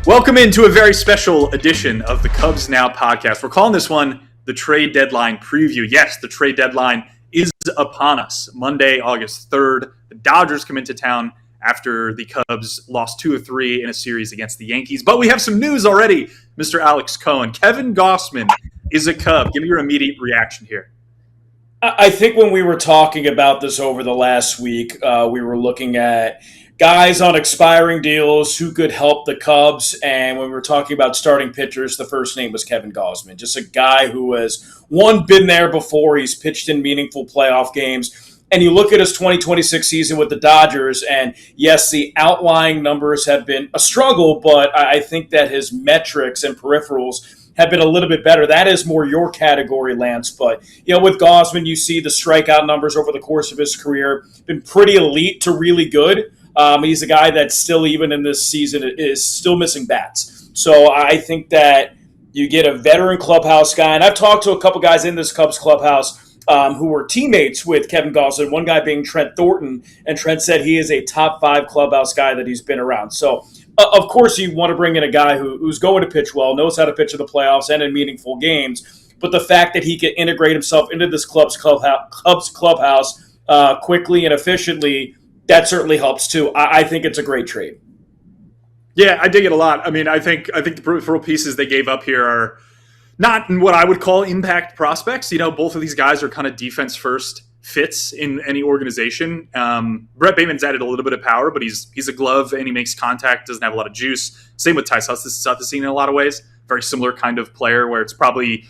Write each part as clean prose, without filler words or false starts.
Welcome into a very special edition of the Cubs Now podcast. We're calling this one the trade deadline preview. Yes, the trade deadline is upon us. Monday, August 3rd, the Dodgers come into town after the Cubs lost 2 of 3 in a series against the Yankees. But we have some news already, Mr. Alex Cohen. Kevin Gausman is a Cub. Give me your immediate reaction here. I think when we were talking about this over the last week, we were looking at guys on expiring deals who could help the Cubs. And when we were talking about starting pitchers, the first name was Kevin Gausman. Just a guy who has, been there before. He's pitched in meaningful playoff games. And you look at his 2026 season with the Dodgers, and yes, the outlying numbers have been a struggle, but I think that his metrics and peripherals have been a little bit better. That is more your category, Lance. But, with Gausman, you see the strikeout numbers over the course of his career, been pretty elite to really good. He's a guy that still, even in this season, is still missing bats. So I think that you get a veteran clubhouse guy, and I've talked to a couple guys in this Cubs clubhouse who were teammates with Kevin Gausman, one guy being Trent Thornton, and Trent said he is a top 5 clubhouse guy that he's been around. So, of course, you want to bring in a guy who's going to pitch well, knows how to pitch in the playoffs and in meaningful games, but the fact that he can integrate himself into this Cubs clubhouse quickly and efficiently, that certainly helps too. I think it's a great trade. Yeah, I dig it a lot. I mean, I think the peripheral pieces they gave up here are not what I would call impact prospects. Both of these guys are kind of defense first fits in any organization. Brett Bateman's added a little bit of power, but he's a glove and he makes contact, doesn't have a lot of juice. Same with Ty Suthasine in a lot of ways. Very similar kind of player where it's probably,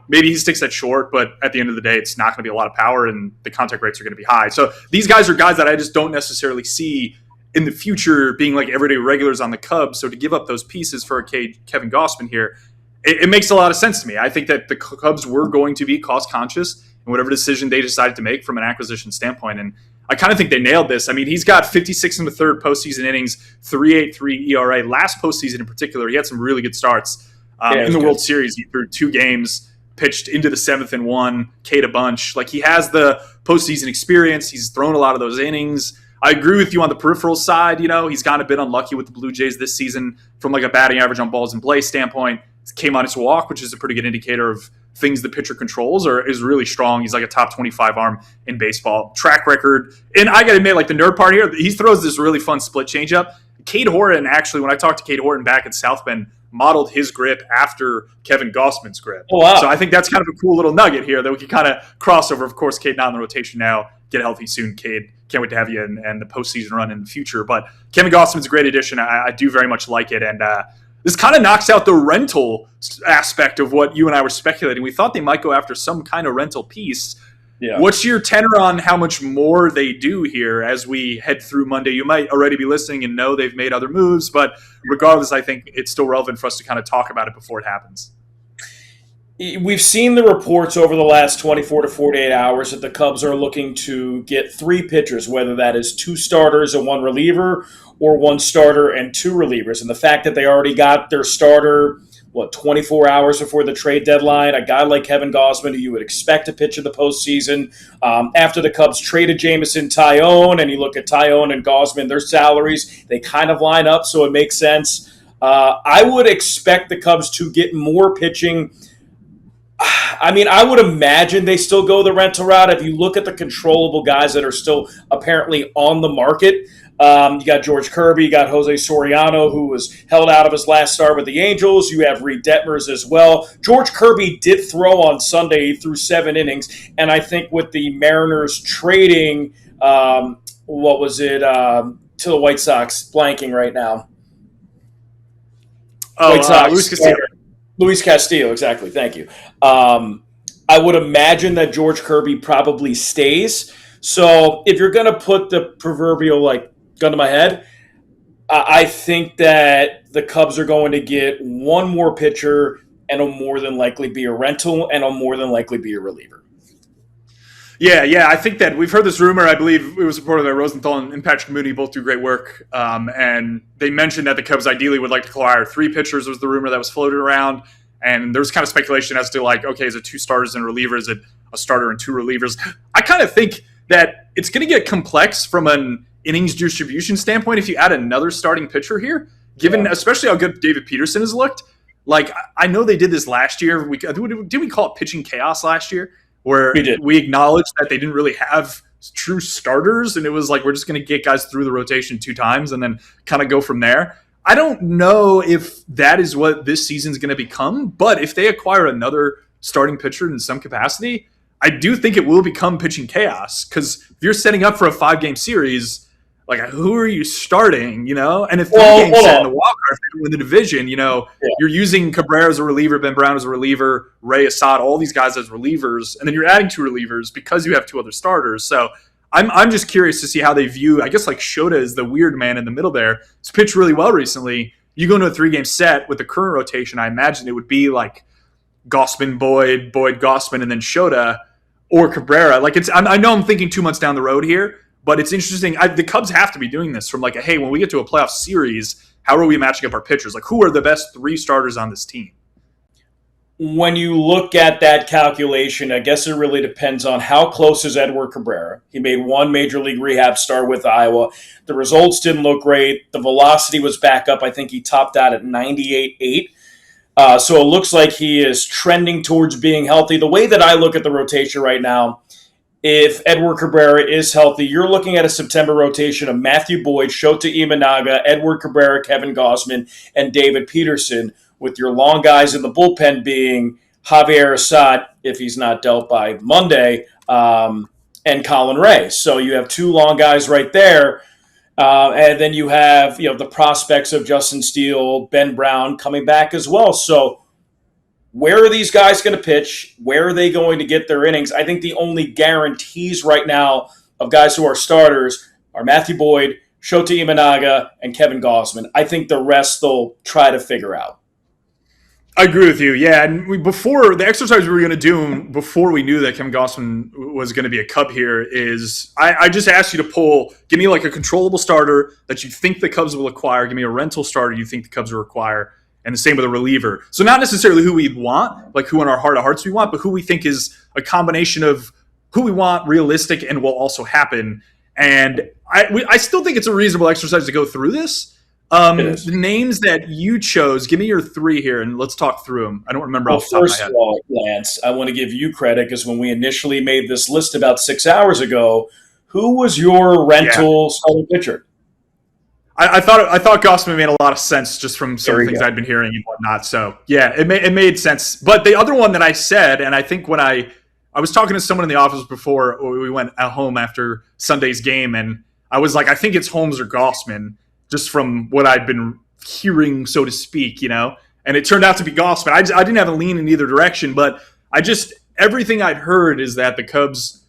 maybe he sticks at short, but at the end of the day, it's not going to be a lot of power and the contact rates are going to be high. So these guys are guys that I just don't necessarily see in the future being like everyday regulars on the Cubs. So to give up those pieces for a Kevin Gausman here, it makes a lot of sense to me. I think that the Cubs were going to be cost conscious in whatever decision they decided to make from an acquisition standpoint. And I kind of think they nailed this. I mean, he's got 56 and a third postseason innings, 3.83 ERA. Last postseason in particular, he had some really good starts. In the World Series, he threw 2 games, pitched into the 7th and 1, K'd a bunch. Like, he has the postseason experience. He's thrown a lot of those innings. I agree with you on the peripheral side. He's gotten a bit unlucky with the Blue Jays this season from like a batting average on balls in play standpoint. Came on his walk, which is a pretty good indicator of things the pitcher controls, or is really strong. He's like a top 25 arm in baseball. Track record. And I got to admit, like the nerd part here, he throws this really fun split changeup. Cade Horton, actually, when I talked to Cade Horton back at South Bend, modeled his grip after Kevin Gausman's grip. Oh, wow. So I think that's kind of a cool little nugget here that we can kind of cross over. Of course, Cade not in the rotation now. Get healthy soon, Cade. Can't wait to have you and the postseason run in the future. But Kevin Gausman's a great addition. I do very much like it. And this kind of knocks out the rental aspect of what you and I were speculating. We thought they might go after some kind of rental piece. Yeah. What's your tenor on how much more they do here as we head through Monday? You might already be listening and know they've made other moves, but regardless, I think it's still relevant for us to kind of talk about it before it happens. We've seen the reports over the last 24 to 48 hours that the Cubs are looking to get 3 pitchers, whether that is 2 starters and 1 reliever or 1 starter and 2 relievers. And the fact that they already got their starter 24 hours before the trade deadline, a guy like Kevin Gausman, who you would expect to pitch in the postseason. After the Cubs traded Jameson Taillon, and you look at Taillon and Gausman, their salaries, they kind of line up, so it makes sense. I would expect the Cubs to get more pitching. I mean, I would imagine they still go the rental route. If you look at the controllable guys that are still apparently on the market, you got George Kirby, you got Jose Soriano, who was held out of his last start with the Angels. You have Reed Detmers as well. George Kirby did throw on Sunday. He threw 7 innings. And I think with the Mariners trading, to the White Sox, blanking right now. White Sox. Luis Castillo, exactly. Thank you. I would imagine that George Kirby probably stays. So if you're going to put the proverbial gun to my head, I think that the Cubs are going to get 1 more pitcher, and it'll more than likely be a rental, and it'll more than likely be a reliever. Yeah. I think that we've heard this rumor. I believe it was reported by Rosenthal and Patrick Mooney both do great work. And they mentioned that the Cubs ideally would like to acquire 3 pitchers was the rumor that was floated around. And there was kind of speculation as to is it 2 starters and relievers? Is it a starter and 2 relievers? I kind of think that it's going to get complex from an innings distribution standpoint if you add another starting pitcher here. given Yeah. especially how good David Peterson has looked. Like, I know they did this last year. Did we call it pitching chaos last year? We Where did. we acknowledged that they didn't really have true starters, and it was like, we're just going to get guys through the rotation 2 times and then kind of go from there. I don't know if that is what this season's going to become, but if they acquire another starting pitcher in some capacity, I do think it will become pitching chaos, because if you're setting up for a 5-game series, like, who are you starting, And if 3 games set in the wild card, if they win the division, you're using Cabrera as a reliever, Ben Brown as a reliever, Ray Assad, all these guys as relievers, and then you're adding 2 relievers because you have 2 other starters. So I'm just curious to see how they view, I guess, like, Shota is the weird man in the middle there. He's pitched really well recently. You go into a 3-game set with the current rotation, I imagine it would be like Gausman, Boyd, Gausman, and then Shota or Cabrera. Like, I know I'm thinking 2 months down the road here, but it's interesting. The Cubs have to be doing this from like, hey, when we get to a playoff series, how are we matching up our pitchers? Like, who are the best 3 starters on this team? When you look at that calculation, I guess it really depends on how close is Edward Cabrera. He made 1 major league rehab start with Iowa. The results didn't look great. The velocity was back up. I think he topped out at 98.8. So it looks like he is trending towards being healthy. The way that I look at the rotation right now, if Edward Cabrera is healthy, you're looking at a September rotation of Matthew Boyd, Shota Imanaga, Edward Cabrera, Kevin Gausman, and David Peterson, with your long guys in the bullpen being Javier Assad, if he's not dealt by Monday, and Colin Ray. So you have 2 long guys right there. And then you have the prospects of Justin Steele, Ben Brown coming back as well. So where are these guys going to pitch? Where are they going to get their innings? I think the only guarantees right now of guys who are starters are Matthew Boyd, Shota Imanaga, and Kevin Gausman. I think the rest they'll try to figure out. I agree with you. Yeah, and before the exercise we were going to do before we knew that Kevin Gausman was going to be a Cub here is I just asked you to give me like a controllable starter that you think the Cubs will acquire. Give me a rental starter you think the Cubs will acquire. And the same with a reliever. So not necessarily who we want, like who in our heart of hearts we want, but who we think is a combination of who we want, realistic, and will also happen. And I still think it's a reasonable exercise to go through this. The names that you chose, give me your 3 here, and let's talk through them. I don't remember off the top of my head. First of all, Lance, I want to give you credit, because when we initially made this list about 6 hours ago, who was your rental starting pitcher? I thought Gausman made a lot of sense just from some of the things I'd been hearing and whatnot. So yeah, it made sense. But the other one that I said, and I think when I was talking to someone in the office before we went at home after Sunday's game, and I was like, I think it's Holmes or Gausman, just from what I'd been hearing, so to speak, And it turned out to be Gausman. I didn't have a lean in either direction, but everything I'd heard is that the Cubs,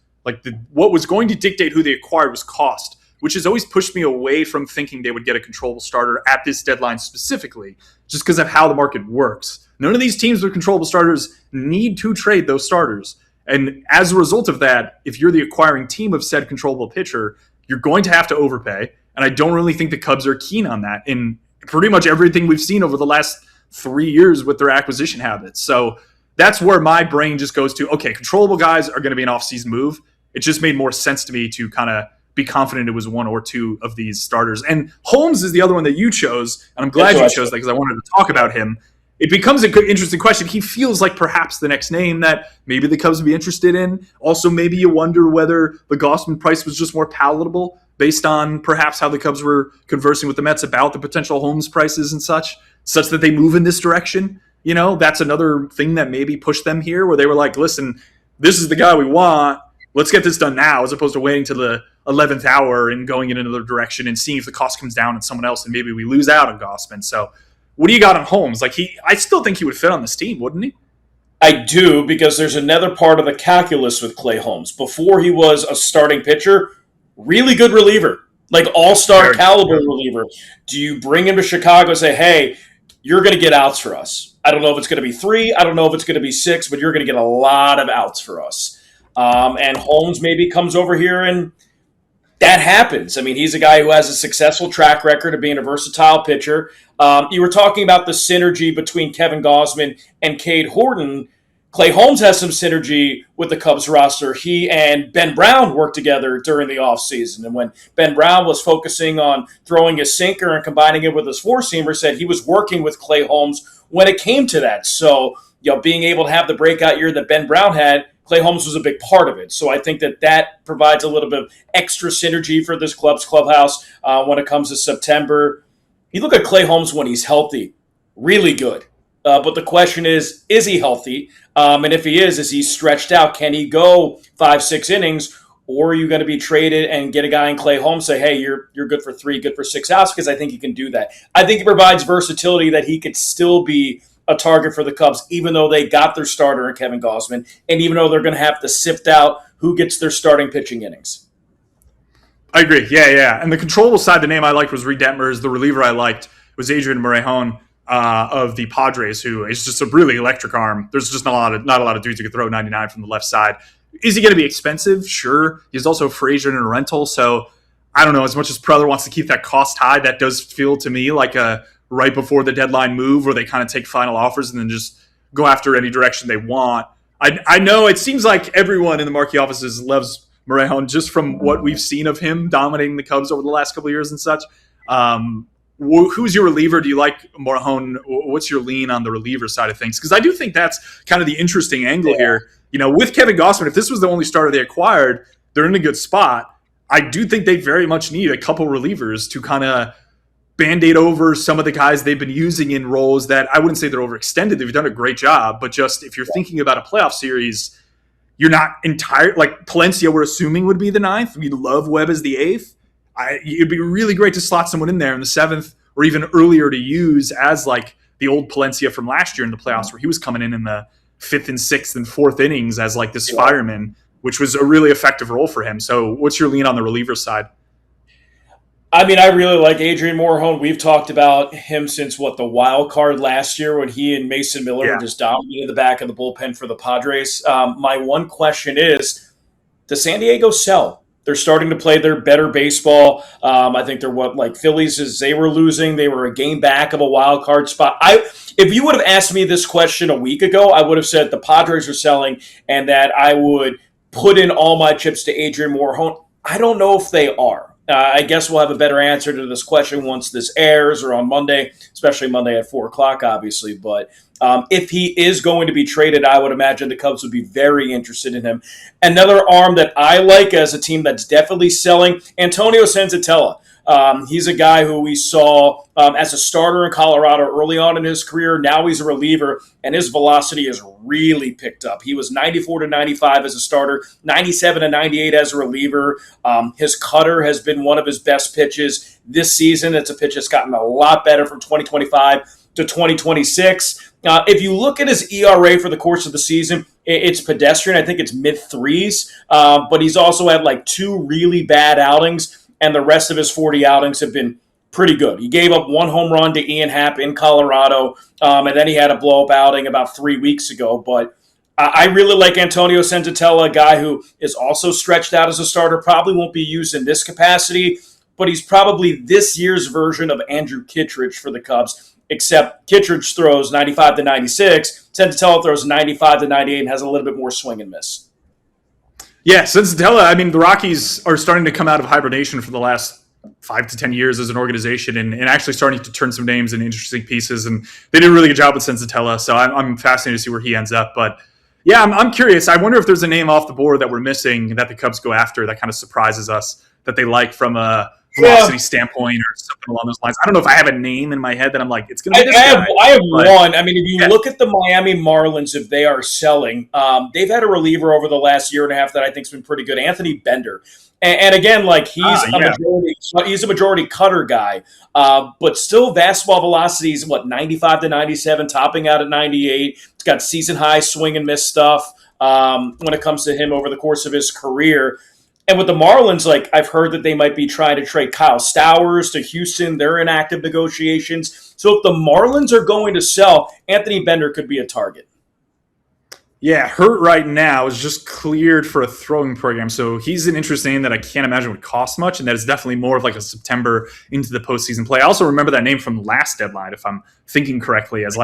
what was going to dictate who they acquired was cost, which has always pushed me away from thinking they would get a controllable starter at this deadline specifically, just because of how the market works. None of these teams with controllable starters need to trade those starters. And as a result of that, if you're the acquiring team of said controllable pitcher, you're going to have to overpay. And I don't really think the Cubs are keen on that in pretty much everything we've seen over the last 3 years with their acquisition habits. So that's where my brain just goes to, okay, controllable guys are going to be an off-season move. It just made more sense to me to kind of be confident it was 1 or 2 of these starters. And Holmes is the other one that you chose, and I'm glad you chose that because I wanted to talk about him. It becomes an interesting question. He feels like perhaps the next name that maybe the Cubs would be interested in. Also, maybe you wonder whether the Gausman price was just more palatable based on perhaps how the Cubs were conversing with the Mets about the potential Holmes prices and such that they move in this direction. That's another thing that maybe pushed them here, where they were like, listen, this is the guy we want. Let's get this done now, as opposed to waiting to the 11th hour and going in another direction and seeing if the cost comes down on someone else and maybe we lose out on Gausman. So what do you got on Holmes? I still think he would fit on this team, wouldn't he? I do, because there's another part of the calculus with Clay Holmes. Before he was a starting pitcher, really good reliever, like all-star caliber reliever. Do you bring him to Chicago and say, hey, you're going to get outs for us? I don't know if it's going to be 3. I don't know if it's going to be 6, but you're going to get a lot of outs for us. And Holmes maybe comes over here, and that happens. I mean, he's a guy who has a successful track record of being a versatile pitcher. You were talking about the synergy between Kevin Gausman and Cade Horton. Clay Holmes has some synergy with the Cubs roster. He and Ben Brown worked together during the offseason. And when Ben Brown was focusing on throwing his sinker and combining it with his four-seamer, said he was working with Clay Holmes when it came to that. So, being able to have the breakout year that Ben Brown had, Clay Holmes was a big part of it. So I think that provides a little bit of extra synergy for this clubhouse when it comes to September. You look at Clay Holmes when he's healthy, really good. But the question is he healthy? And if he is he stretched out? Can he go 5-6 innings? Or are you going to be traded and get a guy in Clay Holmes, say, hey, you're good for 3, good for 6 outs? Because I think he can do that. I think he provides versatility that he could still be a target for the Cubs, even though they got their starter in Kevin Gausman, and even though they're going to have to sift out who gets their starting pitching innings. I agree. Yeah. And the controllable side, the name I liked was Reed Detmers. The reliever I liked was Adrian Morejon of the Padres, who is just a really electric arm. There's just not a lot of dudes who can throw 99 from the left side. Is he going to be expensive? Sure. He's also a free agent and a rental. So I don't know. As much as Preller wants to keep that cost high, that does feel to me like a right before the deadline move where they kind of take final offers and then just go after any direction they want. I know it seems like everyone in the Marquee offices loves Morejon just from what we've seen of him dominating the Cubs over the last couple of years and such. Who's your reliever? Do you like Morejon? What's your lean on the reliever side of things? Because I do think that's kind of the interesting angle here. With Kevin Gausman, if this was the only starter they acquired, they're in a good spot. I do think they very much need a couple relievers to kind of Band-Aid over some of the guys they've been using in roles that I wouldn't say they're overextended. They've done a great job, but just if you're thinking about a playoff series, you're not entire like Palencia. We're assuming would be the 9th. We love Webb as the 8th. It'd be really great to slot someone in there in the 7th or even earlier to use as like the old Palencia from last year in the playoffs, where he was coming in the 5th and 6th and 4th innings as like this fireman, which was a really effective role for him. So, what's your lean on the reliever side? I mean, I really like Adrian Morejon. We've talked about him since, the wild card last year when he and Mason Miller just dominated the back of the bullpen for the Padres. My one question is, does San Diego sell? They're starting to play their better baseball. I think they're Phillies is they were losing. They were a game back of a wild card spot. If you would have asked me this question a week ago, I would have said the Padres are selling and that I would put in all my chips to Adrian Morejon. I don't know if they are. I guess we'll have a better answer to this question once this airs or on Monday, especially Monday at 4 o'clock, obviously. But if he is going to be traded, I would imagine the Cubs would be very interested in him. Another arm that I like as a team that's definitely selling, Antonio Senzatella. He's a guy who we saw as a starter in Colorado early on in his career. Now he's a reliever, and his velocity has really picked up. He was 94 to 95 as a starter, 97 to 98 as a reliever. His cutter has been one of his best pitches this season. It's a pitch that's gotten a lot better from 2025 to 2026. If you look at his ERA for the course of the season, it's pedestrian. I think it's mid-3s, but he's also had 2 really bad outings, and the rest of his 40 outings have been pretty good. He gave up 1 home run to Ian Happ in Colorado, and then he had a blow-up outing about 3 weeks ago. But I really like Antonio Senzatella, a guy who is also stretched out as a starter, probably won't be used in this capacity, but he's probably this year's version of Andrew Kittredge for the Cubs, except Kittredge throws 95 to 96, Senzatella throws 95 to 98 and has a little bit more swing and miss. Yeah, Senzatella, I mean, the Rockies are starting to come out of hibernation for the last 5 to 10 years as an organization and actually starting to turn some names and interesting pieces. And they did a really good job with Senzatella, so I'm fascinated to see where he ends up. But yeah, I'm curious. I wonder if there's a name off the board that we're missing that the Cubs go after that kind of surprises us that they like from a velocity standpoint or something along those lines. I don't know if I have a name in my head that I'm like, it's going to be this guy. I have one. I mean, if you look at the Miami Marlins, if they are selling, they've had a reliever over the last year and a half that I think has been pretty good, Anthony Bender. And again, he's a majority cutter guy, but still fastball velocity is 95 to 97, topping out at 98. It's got season high swing and miss stuff when it comes to him over the course of his career. And with the Marlins, I've heard that they might be trying to trade Kyle Stowers to Houston. They're in active negotiations. So if the Marlins are going to sell, Anthony Bender could be a target. Yeah, hurt right now, is just cleared for a throwing program. So he's an interesting name that I can't imagine would cost much, and that is definitely more of a September into the postseason play. I also remember that name from last deadline, if I'm thinking correctly, as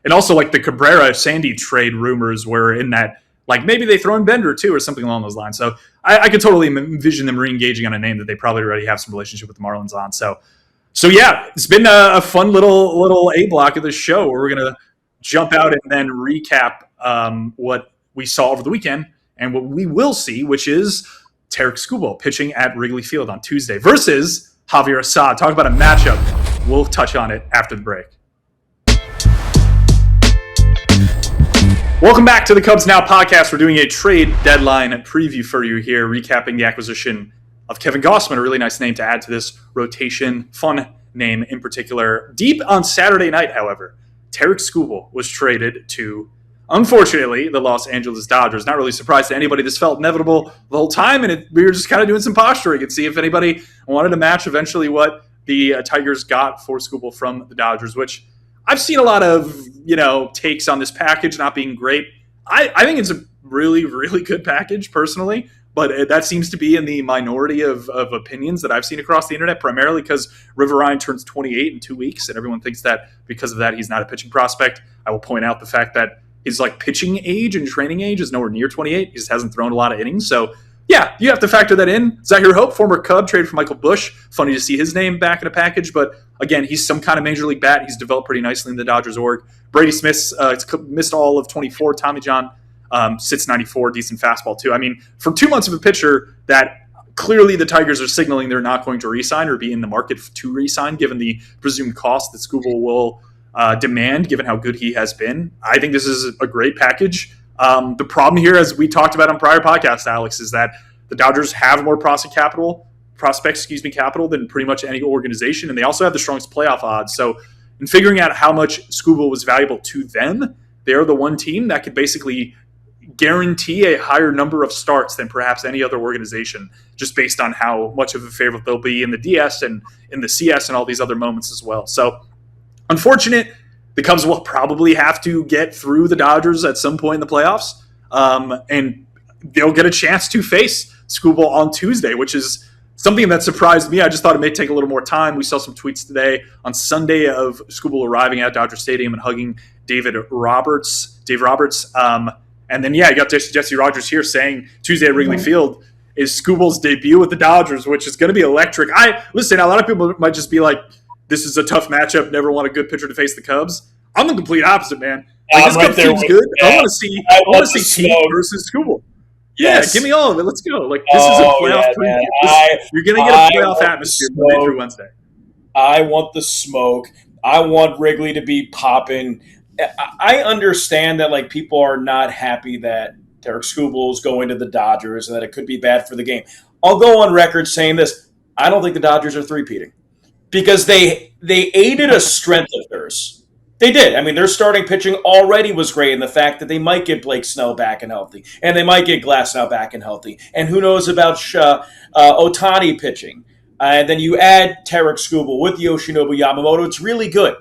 And also, like, the Cabrera-Sandy trade rumors were in that, like, maybe they throw in Bender, too, or something along those lines. So I could totally envision them re-engaging on a name that they probably already have some relationship with the Marlins on. So yeah, it's been a fun little A block of this show where we're going to jump out and then recap what we saw over the weekend and what we will see, which is Tarik Skubal pitching at Wrigley Field on Tuesday versus Javier Assad. Talk about a matchup. We'll touch on it after the break. Welcome back to the Cubs Now podcast. We're doing a trade deadline preview for you here, recapping the acquisition of Kevin Gausman, a really nice name to add to this rotation. Fun name in particular. Deep on Saturday night, however, Tarik Skubal was traded to, unfortunately, the Los Angeles Dodgers. Not really surprised to anybody. This felt inevitable the whole time, and we were just kind of doing some posturing and see if anybody wanted to match eventually what the Tigers got for Skubal from the Dodgers, which I've seen a lot of, takes on this package not being great. I think it's a really, really good package personally, but that seems to be in the minority of opinions that I've seen across the internet, primarily because Ryan turns 28 in 2 weeks, and everyone thinks that because of that he's not a pitching prospect. I will point out the fact that his pitching age and training age is nowhere near 28. He just hasn't thrown a lot of innings. So yeah, you have to factor that in. Zahir Hope, former Cub, traded for Michael Busch. Funny to see his name back in a package, but again, he's some kind of major league bat. He's developed pretty nicely in the Dodgers org. Brady Smith's missed all of 24. Tommy John sits 94, decent fastball too. I mean, for 2 months of a pitcher that clearly the Tigers are signaling they're not going to re-sign or be in the market to re-sign, given the presumed cost that Skubal will demand, given how good he has been. I think this is a great package. The problem here, as we talked about on prior podcasts, Alex, is that the Dodgers have more prospects capital than pretty much any organization, and they also have the strongest playoff odds. So in figuring out how much Skubal was valuable to them, they're the one team that could basically guarantee a higher number of starts than perhaps any other organization, just based on how much of a favorite they'll be in the DS and in the CS and all these other moments as well. So unfortunate. The Cubs will probably have to get through the Dodgers at some point in the playoffs, and they'll get a chance to face Skubal on Tuesday, which is something that surprised me. I just thought it may take a little more time. We saw some tweets today on Sunday of Skubal arriving at Dodger Stadium and hugging Dave Roberts. And then, you got Jesse Rogers here saying Tuesday at Wrigley Field is Skubal's debut with the Dodgers, which is going to be electric. Listen, a lot of people might just be like, this is a tough matchup. Never want a good pitcher to face the Cubs. I'm the complete opposite, man. This Cubs team's good. I want to see team versus Skubal. Yes. Yeah, give me all of it. Let's go. This is a playoff preview. You're going to get a playoff atmosphere Monday through Wednesday. I want the smoke. I want Wrigley to be popping. I understand that people are not happy that Tarik Skubal is going to the Dodgers and that it could be bad for the game. I'll go on record saying this. I don't think the Dodgers are three-peating. Because they aided a strength of theirs. They did. I mean, their starting pitching already was great in the fact that they might get Blake Snell back and healthy. And they might get Glasnow back and healthy. And who knows about Ohtani pitching. And then you add Tarik Skubal with Yoshinobu Yamamoto. It's really good.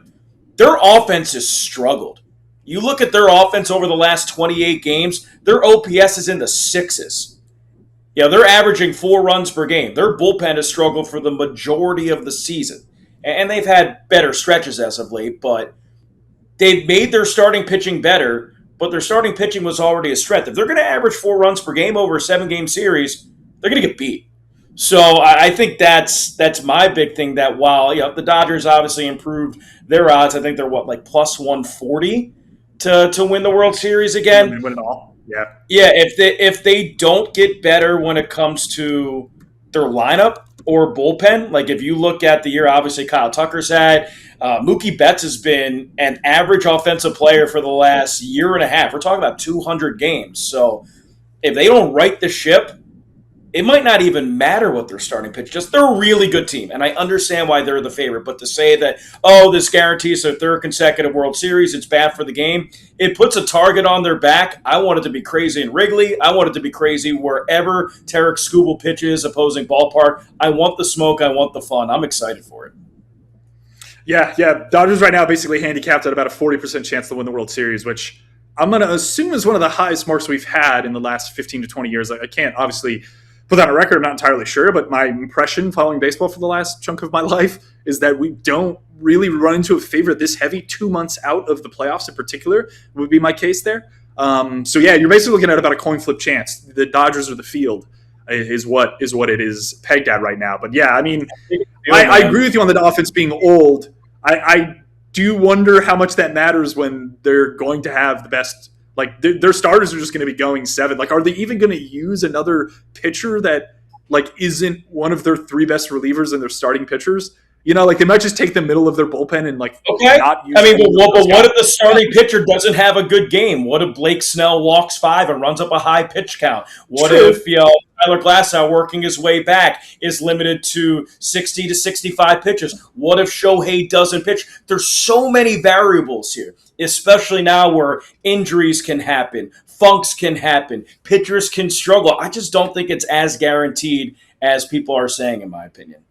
Their offense has struggled. You look at their offense over the last 28 games, their OPS is in the sixes. They're averaging 4 runs per game. Their bullpen has struggled for the majority of the season. And they've had better stretches as of late, but they've made their starting pitching better, but their starting pitching was already a strength. If they're going to average 4 runs per game over a 7-game series, they're going to get beat. So I think that's my big thing, that while the Dodgers obviously improved their odds, I think they're plus 140 to win the World Series again. They win it all. Yeah. Yeah, if they don't get better when it comes to their lineup or bullpen, if you look at the year, obviously Kyle Tucker's had, Mookie Betts has been an average offensive player for the last year and a half. We're talking about 200 games. So if they don't right the ship, it might not even matter what their starting pitch is. They're a really good team, and I understand why they're the favorite. But to say that, this guarantees their third consecutive World Series, it's bad for the game, it puts a target on their back. I want it to be crazy in Wrigley. I want it to be crazy wherever Tarik Skubal pitches, opposing ballpark. I want the smoke. I want the fun. I'm excited for it. Yeah. Dodgers right now basically handicapped at about a 40% chance to win the World Series, which I'm going to assume is one of the highest marks we've had in the last 15 to 20 years. I can't obviously put that on record, I'm not entirely sure, but my impression following baseball for the last chunk of my life is that we don't really run into a favorite this heavy 2 months out of the playoffs in particular, would be my case there. So yeah, you're basically looking at about a coin flip chance. The Dodgers or the field is what it is pegged at right now. But yeah, I mean, I agree with you on the offense being old. I do wonder how much that matters when they're going to have the best. Like their starters are just going to be going 7. Like, are they even going to use another pitcher that like isn't one of their 3 best relievers and their starting pitchers? You know, like they might just take the middle of their bullpen and like not use. I mean, but what if the starting pitcher doesn't have a good game? What if Blake Snell walks 5 and runs up a high pitch count? What if Tyler Glasnow working his way back is limited to 60 to 65 pitches? What if Shohei doesn't pitch? There's so many variables here, especially now where injuries can happen, funks can happen, pitchers can struggle. I just don't think it's as guaranteed as people are saying, in my opinion.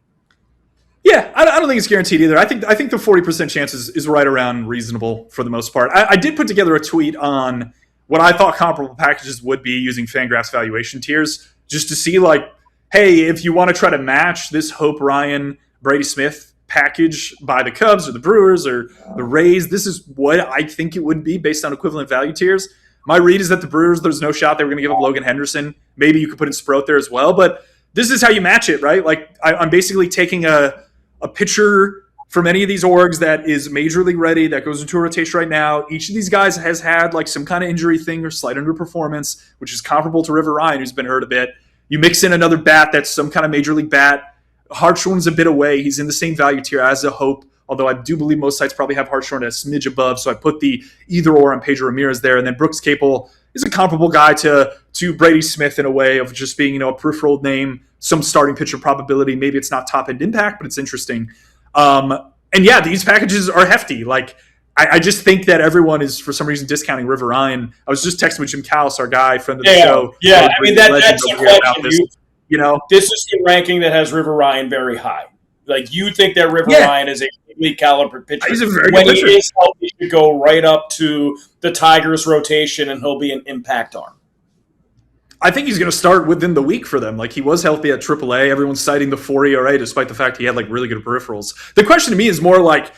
Yeah, I don't think it's guaranteed either. I think the 40% chance is right around reasonable for the most part. I did put together a tweet on what I thought comparable packages would be using Fangraphs valuation tiers, just to see like, hey, if you want to try to match this Hope Ryan, Brady Smith package by the Cubs or the Brewers or the Rays, this is what I think it would be based on equivalent value tiers. My read is that the Brewers, there's no shot they were going to give up Logan Henderson. Maybe you could put in Sproat there as well, but this is how you match it, right? Like I'm basically taking a pitcher from any of these orgs that is major league ready, that goes into a rotation right now. Each of these guys has had like some kind of injury thing or slight underperformance, which is comparable to River Ryan, who's been hurt a bit. You mix in another bat that's some kind of major league bat. Hartshorn's a bit away. He's in the same value tier as a Hope, although I do believe most sites probably have Hartshorn a smidge above, so I put the either or on Pedro Ramirez there. And then Brooks Capel is a comparable guy to Brady Smith in a way of just being, a peripheral name, some starting pitcher probability. Maybe it's not top-end impact, but it's interesting. And yeah, these packages are hefty. Like, I just think that everyone is, for some reason, discounting River Ryan. I was just texting with Jim Callis, our guy, friend of the show. Yeah, I mean, that's the question. This is the ranking that has River Ryan very high. Like, you think that River Ryan is a elite caliber pitcher. He's a very when good pitcher. He is healthy, he should go right up to the Tigers rotation, and he'll be an impact arm. I think he's going to start within the week for them. Like, he was healthy at AAA. Everyone's citing the 4 ERA despite the fact he had like really good peripherals. The question to me is more like,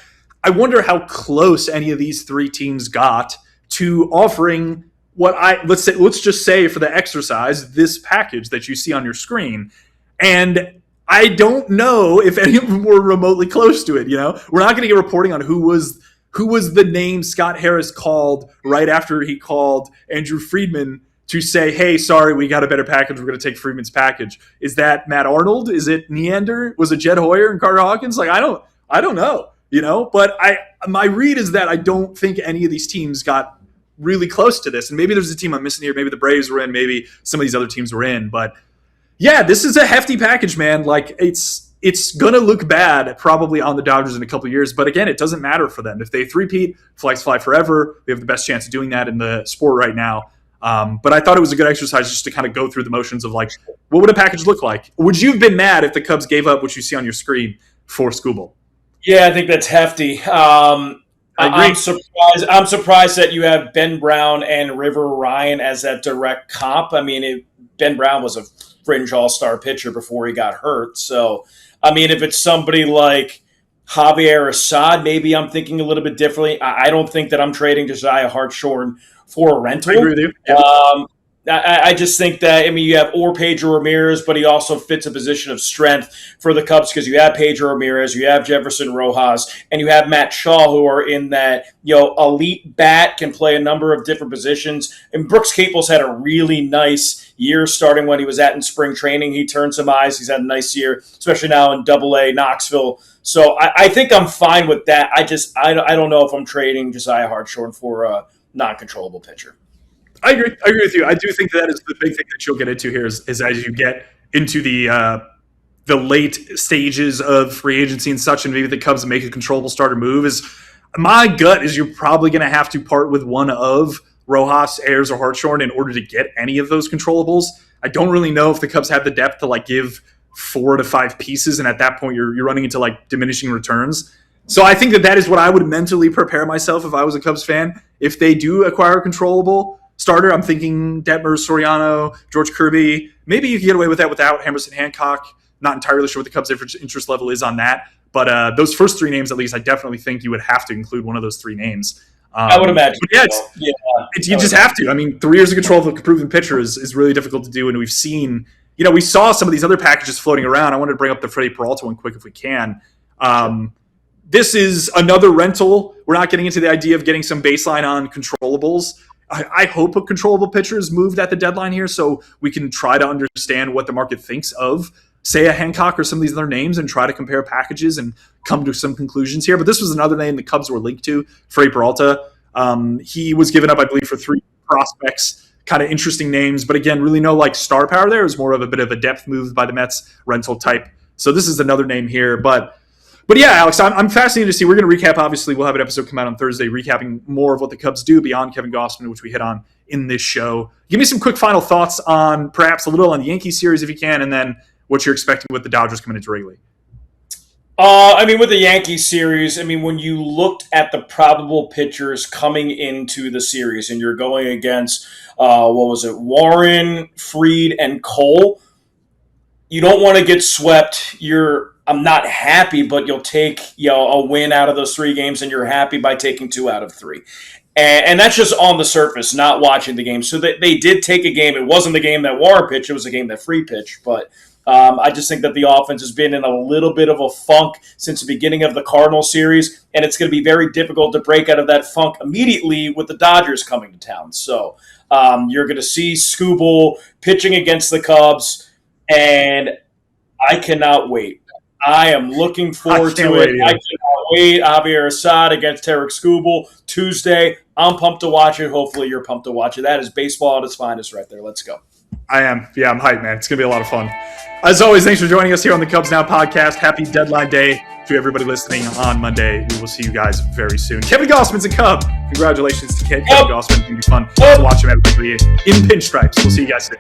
I wonder how close any of these 3 teams got to offering what let's just say for the exercise, this package that you see on your screen. And I don't know if any of them were remotely close to it. We're not going to get reporting on who was the name Scott Harris called right after he called Andrew Friedman to say, hey, sorry, we got a better package. We're going to take Friedman's package. Is that Matt Arnold? Is it Neander? Was it Jed Hoyer and Carter Hawkins? Like, I don't know, but my read is that I don't think any of these teams got really close to this. And maybe there's a team I'm missing here. Maybe the Braves were in, maybe some of these other teams were in, but yeah, this is a hefty package, man. Like, it's going to look bad probably on the Dodgers in a couple of years, but again, it doesn't matter for them. If they three-peat, flags fly forever. We have the best chance of doing that in the sport right now. But I thought it was a good exercise just to kind of go through the motions of like, what would a package look like? Would you have been mad if the Cubs gave up what you see on your screen for Skubal? Yeah, I think that's hefty. I'm surprised that you have Ben Brown and River Ryan as that direct comp. I mean, Ben Brown was a fringe all-star pitcher before he got hurt. So, I mean, if it's somebody like Javier Assad, maybe I'm thinking a little bit differently. I don't think that I'm trading Josiah Hartshorn for a rental. I agree with you. Yeah. I just think that, I mean, you have Pedro Ramirez, but he also fits a position of strength for the Cubs because you have Pedro Ramirez, you have Jefferson Rojas, and you have Matt Shaw, who are in that, elite bat, can play a number of different positions. And Brooks Capel's had a really nice year starting when he was in spring training. He turned some eyes. He's had a nice year, especially now in AA Knoxville. So I think I'm fine with that. I don't know if I'm trading Josiah Hartshorn for a non-controllable pitcher. I agree with you. I do think that is the big thing that you'll get into here is as you get into the late stages of free agency and such, and maybe the Cubs make a controllable starter move. Is my gut is you're probably going to have to part with one of Rojas, Ayers, or Hartshorn in order to get any of those controllables. I don't really know if the Cubs have the depth to like give 4 to 5 pieces, and at that point you're running into like diminishing returns. So I think that is what I would mentally prepare myself if I was a Cubs fan. If they do acquire a controllable, starter, I'm thinking Detmers, Soriano, George Kirby. Maybe you can get away with that without Emerson Hancock. Not entirely sure what the Cubs' interest level is on that. But those first three names, at least, I definitely think you would have to include one of those three names. I would imagine. Yeah, you just have to. I mean, 3 years of control of a proven pitcher is really difficult to do. And we've seen, we saw some of these other packages floating around. I wanted to bring up the Freddie Peralta one quick if we can. This is another rental. We're not getting into the idea of getting some baseline on controllables. I hope a controllable pitcher is moved at the deadline here so we can try to understand what the market thinks of, say, a Hancock or some of these other names and try to compare packages and come to some conclusions here. But this was another name the Cubs were linked to, Freddie Peralta. He was given up, I believe, for 3 prospects, kind of interesting names. But again, really no star power there. It was more of a bit of a depth move by the Mets, rental type. So this is another name here. But yeah, Alex, I'm fascinated to see. We're going to recap. Obviously, we'll have an episode come out on Thursday recapping more of what the Cubs do beyond Kevin Gausman, which we hit on in this show. Give me some quick final thoughts on perhaps a little on the Yankees series if you can, and then what you're expecting with the Dodgers coming into Wrigley. With the Yankees series, when you looked at the probable pitchers coming into the series and you're going against, Warren, Fried, and Cole, you don't want to get swept. I'm not happy, but you'll take a win out of those 3 games, and you're happy by taking 2 out of 3. And that's just on the surface, not watching the game. So they did take a game. It wasn't the game that Warren pitched. It was a game that Fried pitched. But I just think that the offense has been in a little bit of a funk since the beginning of the Cardinals series, and it's going to be very difficult to break out of that funk immediately with the Dodgers coming to town. So you're going to see Skubal pitching against the Cubs, and I cannot wait. I am looking forward to it. I cannot wait. Javier Assad against Tarik Skubal Tuesday. I'm pumped to watch it. Hopefully you're pumped to watch it. That is baseball at its finest right there. Let's go. I am. Yeah, I'm hyped, man. It's going to be a lot of fun. As always, thanks for joining us here on the Cubs Now podcast. Happy deadline day to everybody listening on Monday. We will see you guys very soon. Kevin Gausman's a Cub. Congratulations to Kevin Gausman. It's going to be fun to watch him at Wrigley in pinstripes. We'll see you guys soon.